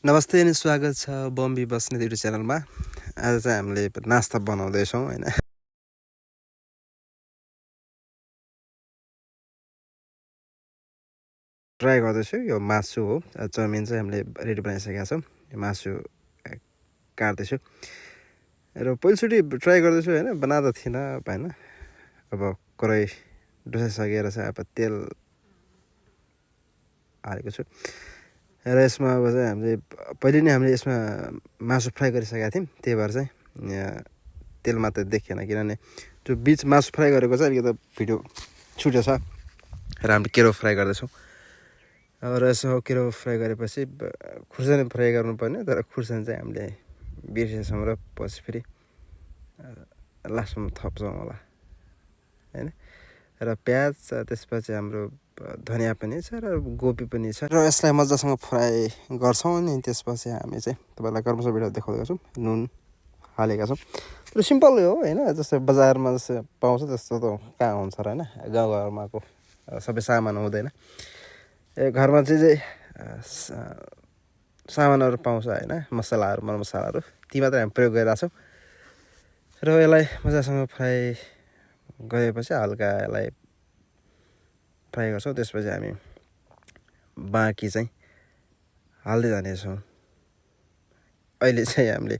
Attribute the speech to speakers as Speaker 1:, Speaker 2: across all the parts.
Speaker 1: नमस्ते अनि स्वागत छ बम्बी बस्ने युट्युब च्यानलमा। आज चाहिँ हामीले नास्ता बनाउँदैछौँ हैन। ट्राई गर्दैछु। यो मासु हो, चाउमिन चाहिँ हामीले रेडी बनाइसकेका छौँ। यो मासु काट्दैछु र पहिलोचोटि ट्राई गर्दैछु हैन। बनाएको थिइनँ हैन। अब कराई डुसाइसकेर चाहिँ अब तेल हालेको छु र यसमा अब चाहिँ हामीले पहिले नै हामीले यसमा मासु फ्राई गरिसकेका थियौँ। त्यही भएर चाहिँ यहाँ तेल मात्र देखिएन, किनभने त्यो बिच मासु फ्राई गरेको चाहिँ अलिकति भिडियो छुटेछ र हामीले केरो फ्राई गर्दैछौँ। र यसो केरो फ्राई गरेपछि खुर्सानी फ्राई गर्नुपर्ने, तर खुर्सानी चाहिँ हामीले बिर्सेछौँ र पछि फेरि लास्टमा थप्छौँ होला हैन। र प्याज, त्यसपछि हाम्रो धनियाँ पनि छ र गोबी पनि छ र यसलाई मजासँग फ्राई गर्छौँ। अनि त्यसपछि हामी चाहिँ तपाईँलाई कर्मस भिडियो देखाउँदै छौँ। नुन हालेका छौँ र सिम्पल हो हैन। जस्तो बजारमा जस्तो पाउँछ त्यस्तो त कहाँ हुन्छ र हैन। गाउँघरमाको सबै सामान हुँदैन। घरमा चाहिँ सामानहरू पाउँछ हैन, मसलाहरू, मरमसलाहरू, ती मात्रै हामी प्रयोग गरिरहेको छौँ। र यसलाई मजासँग फ्राई गरेपछि हल्का यसलाई फ्राई गर्छौँ। त्यसपछि हामी बाँकी चाहिँ हाल्दै जानेछौँ। अहिले चाहिँ हामीले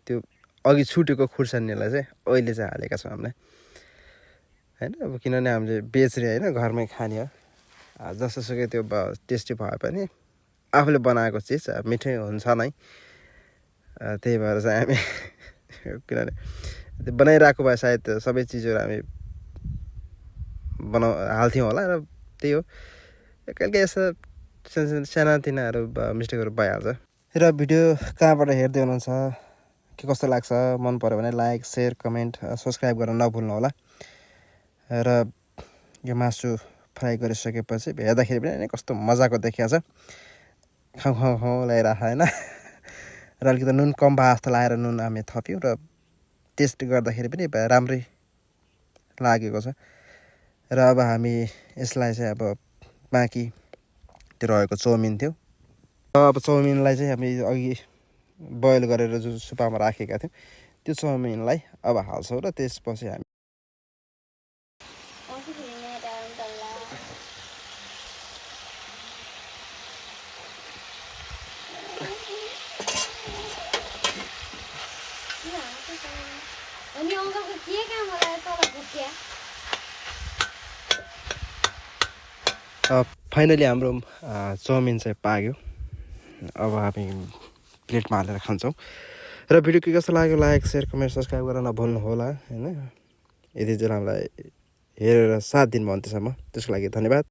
Speaker 1: त्यो अघि छुटेको खुर्सानीलाई चाहिँ अहिले चाहिँ हालेका छौँ हामीले हैन। अब किनभने हामीले बेच्ने हैन, घरमै खाने हो। जस्तोसुकै त्यो टेस्टी भए पनि आफूले बनाएको चिज मिठै हुन्छ नै। त्यही भएर चाहिँ हामी किनभने त्यो बनाइरहेको भए सायद सबै चिजहरू हामी हाल्थ्यौँ होला। र त्यही हो, कहिलेकाहीँ यस्तो सानातिनाहरू मिस्टेकहरू भइहाल्छ। र भिडियो कहाँबाट हेर्दै हुनुहुन्छ, के कस्तो लाग्छ, मन पऱ्यो भने लाइक, सेयर, कमेन्ट, सब्सक्राइब गर्न नभुल्नु होला। र यो मासु फ्राई गरिसकेपछि हेर्दाखेरि पनि कस्तो मजाको देखिएको छ। खाउँ खाउँ खाउँ लगाइरहेको होइन। र अलिकति नुन कम भए जस्तो लागेर नुन हामी थप्यौँ र टेस्ट गर्दाखेरि पनि राम्रै लागेको छ। र अब हामी यसलाई चाहिँ अब बाँकी त्यो रहेको चाउमिन थियो, अब चाउमिनलाई चाहिँ हामी अघि बोइल गरेर जुन सुपामा राखेका थियौँ त्यो चाउमिनलाई अब हाल्छौँ। र त्यसपछि हामी फाइनली हाम्रो चाउमिन चाहिँ पाक्यो। अब हामी प्लेटमा हालेर खान्छौँ। र भिडियो के कस्तो लाग्यो लाइक, सेयर, कमेन्ट, सब्सक्राइब गर्न नभुल्नु होला हैन। यदि चाहिँ हामीलाई हेरेर साथ दिनुभयो त्यसमा त्यसको लागि धन्यवाद।